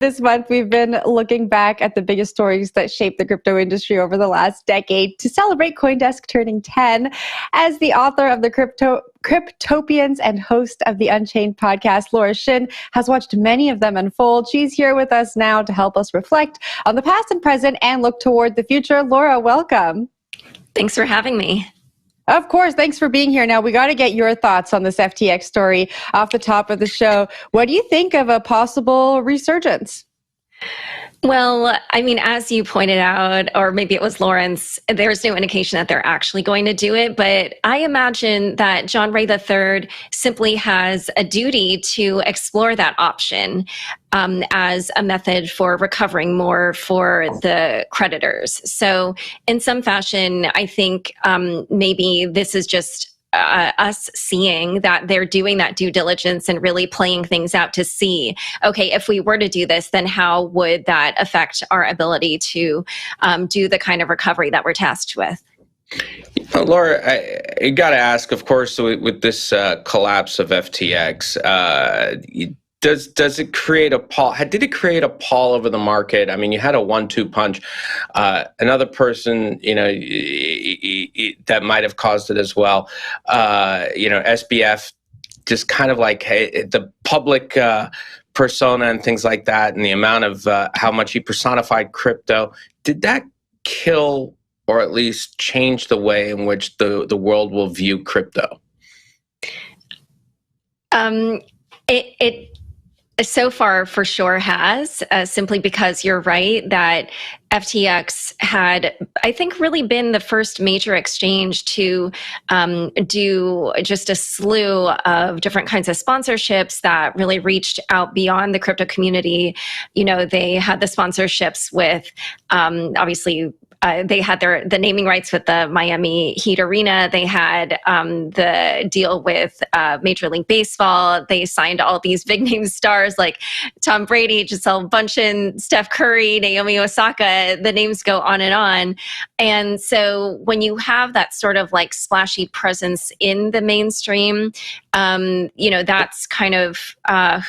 This month, we've been looking back at the biggest stories that shaped the crypto industry over the last decade to celebrate CoinDesk turning 10. As the author of the Cryptopians and host of the Unchained podcast, Laura Shin has watched many of them unfold. She's here with us now to help us reflect on the past and present and look toward the future. Laura, welcome. Thanks for having me. Of course. Thanks for being here. Now, we got to get your thoughts on this FTX story off the top of the show. What do you think of a possible resurgence? Well, I mean, as you pointed out, or maybe it was Lawrence, there's no indication that they're actually going to do it. But I imagine that John Ray III simply has a duty to explore that option as a method for recovering more for the creditors. So in some fashion, I think maybe this is just us seeing that they're doing that due diligence and really playing things out to see, okay, if we were to do this, then how would that affect our ability to do the kind of recovery that we're tasked with? Laura, I got to ask, of course, with this collapse of FTX, does it create a pall? Did it create a pall over the market? I mean, you had a 1-2 punch. Another person, that might have caused it as well. SBF, just kind of like the public persona and things like that, and the amount of how much he personified crypto. Did that kill or at least change the way in which the world will view crypto? It so far for sure has, simply because you're right that FTX had, I think, really been the first major exchange to do just a slew of different kinds of sponsorships that really reached out beyond the crypto community. They had the sponsorships with, obviously, they had the naming rights with the Miami Heat Arena. They had the deal with Major League Baseball. They signed all these big name stars like Tom Brady, Gisele Bündchen, Steph Curry, Naomi Osaka. The names go on. And so when you have that sort of like splashy presence in the mainstream, that's kind of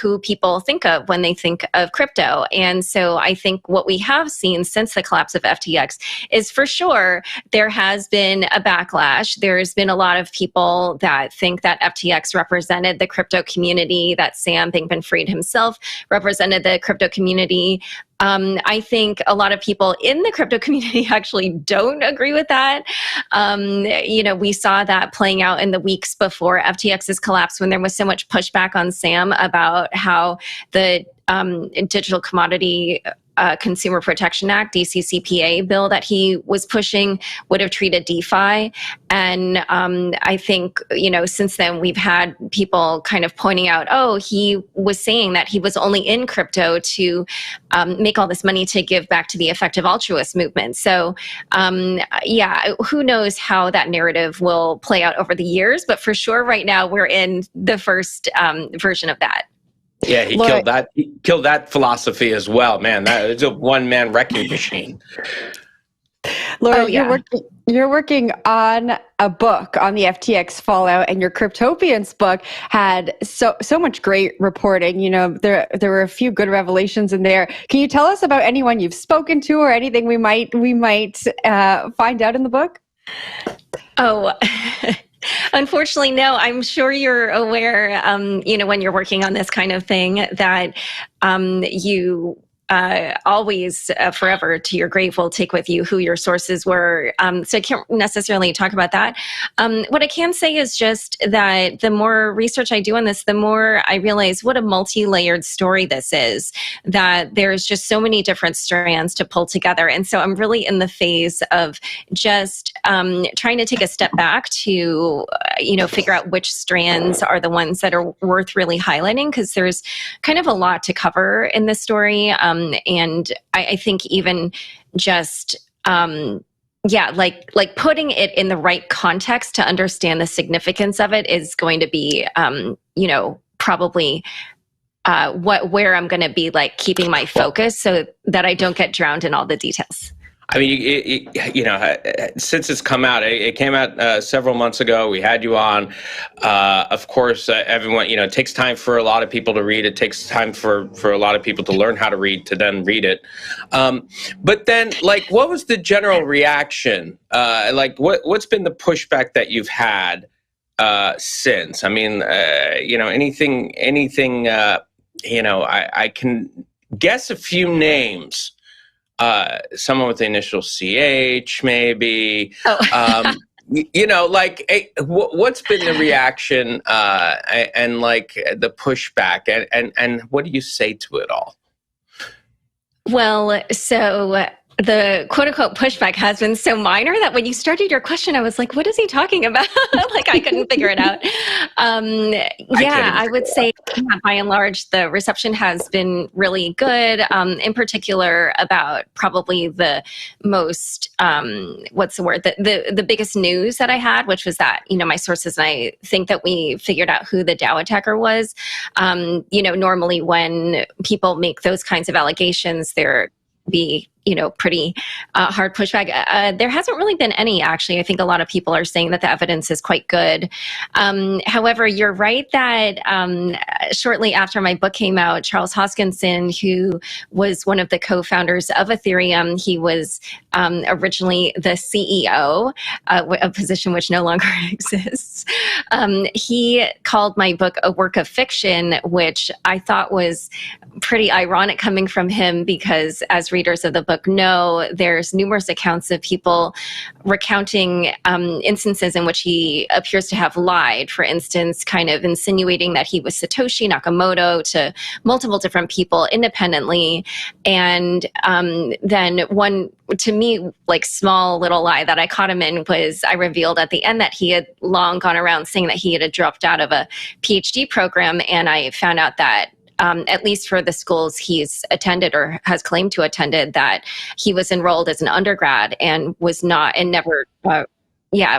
who people think of when they think of crypto. And so I think what we have seen since the collapse of FTX is, for sure, there has been a backlash. There's been a lot of people that think that FTX represented the crypto community, that Sam Bankman-Fried himself represented the crypto community. I think a lot of people in the crypto community actually don't agree with that. We saw that playing out in the weeks before FTX's collapse, when there was so much pushback on Sam about how the digital commodity Consumer Protection Act, DCCPA bill that he was pushing would have treated DeFi. And I think, since then we've had people kind of pointing out, he was saying that he was only in crypto to make all this money to give back to the effective altruist movement. So who knows how that narrative will play out over the years, but for sure right now we're in the first version of that. Yeah, he killed that philosophy as well, man. That is a one-man wrecking machine. Laura, you're working on a book on the FTX fallout, and your Cryptopians book had so much great reporting. There were a few good revelations in there. Can you tell us about anyone you've spoken to or anything we might find out in the book? Oh. Unfortunately, no. I'm sure you're aware, when you're working on this kind of thing, that you always, forever, to your grave, will take with you who your sources were. So I can't necessarily talk about that. What I can say is just that the more research I do on this, the more I realize what a multi-layered story this is, that there's just so many different strands to pull together. And so I'm really in the phase of just trying to take a step back to, figure out which strands are the ones that are worth really highlighting, because there's kind of a lot to cover in this story. And I think even just, like putting it in the right context to understand the significance of it is going to be, probably where I'm going to be like keeping my focus so that I don't get drowned in all the details. I mean, since it's come out, it came out several months ago. We had you on. Of course, everyone, it takes time for a lot of people to read. It takes time for a lot of people to learn how to read, to then read it. But then, what was the general reaction? What's been the pushback that you've had since? I mean, anything. I can guess a few names. Someone with the initial CH, maybe. Oh. What's been the reaction and the pushback, and what do you say to it all? Well, so the quote unquote pushback has been so minor that when you started your question, I was like, what is he talking about? I couldn't figure it out. I would say by and large, the reception has been really good. In particular about probably the most, the biggest news that I had, which was that, my sources and I think that we figured out who the DAO attacker was. Normally when people make those kinds of allegations, they're be pretty hard pushback. There hasn't really been any, actually. I think a lot of people are saying that the evidence is quite good. However, you're right that shortly after my book came out, Charles Hoskinson, who was one of the co-founders of Ethereum, he was originally the CEO, a position which no longer exists. He called my book a work of fiction, which I thought was pretty ironic coming from him, because as readers of the book know, there's numerous accounts of people recounting instances in which he appears to have lied. For instance, kind of insinuating that he was Satoshi Nakamoto to multiple different people independently. And then one, to me, small little lie that I caught him in was I revealed at the end that he had long gone around saying that he had dropped out of a PhD program. And I found out that at least for the schools he's attended or has claimed to attended, that he was enrolled as an undergrad and was not, and never,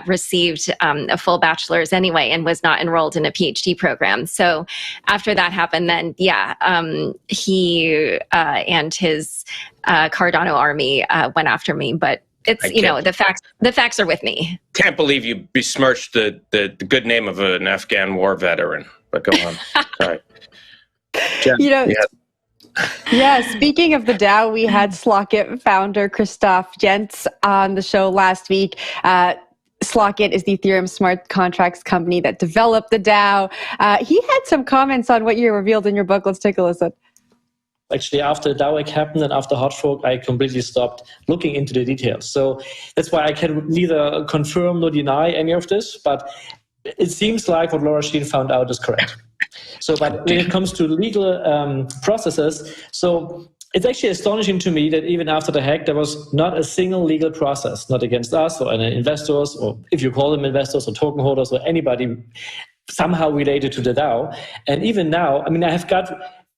received a full bachelor's anyway, and was not enrolled in a PhD program. So after that happened, then he and his Cardano army went after me, but it's the facts are with me. Can't believe you besmirched the good name of an Afghan war veteran. But go on. Sorry. Jen, speaking of the DAO, we had Slockit founder Christoph Jentz on the show last week. Slockit is the Ethereum smart contracts company that developed the DAO. He had some comments on what you revealed in your book. Let's take a listen. Actually, after the DAO hack happened and after hot fork, I completely stopped looking into the details. So that's why I can neither confirm nor deny any of this, but it seems like what Laura Shin found out is correct. So, but when it comes to legal processes, so it's actually astonishing to me that even after the hack, there was not a single legal process, not against us or any investors, or if you call them investors or token holders or anybody somehow related to the DAO. And even now, I mean, I have got,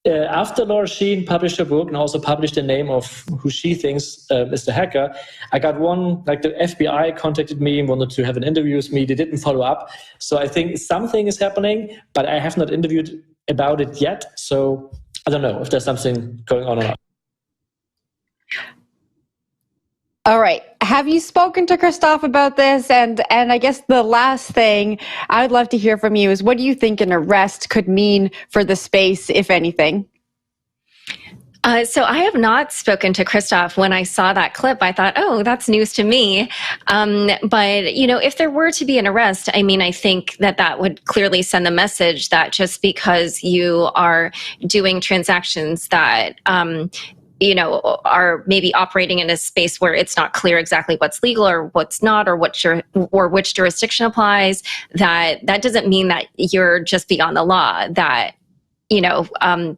after Laura Shin published her book and also published the name of who she thinks is the hacker, I got one, the FBI contacted me and wanted to have an interview with me. They didn't follow up. So I think something is happening, but I have not interviewed about it yet. So I don't know if there's something going on or not. All right. Have you spoken to Christoph about this? And I guess the last thing I would love to hear from you is, what do you think an arrest could mean for the space, if anything? So I have not spoken to Christoph. When I saw that clip, I thought, oh, that's news to me. But, if there were to be an arrest, I mean, I think that would clearly send the message that just because you are doing transactions that, are maybe operating in a space where it's not clear exactly what's legal or what's not, or which jurisdiction applies, that doesn't mean that you're just beyond the law. That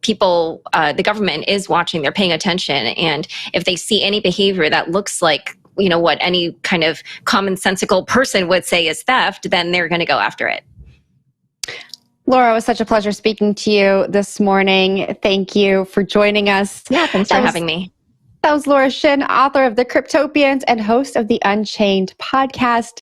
people, the government is watching, they're paying attention, and if they see any behavior that looks like what any kind of commonsensical person would say is theft, then they're going to go after it. Laura, it was such a pleasure speaking to you this morning. Thank you for joining us. Yeah, thanks for having me. That was Laura Shin, author of The Cryptopians and host of the Unchained podcast.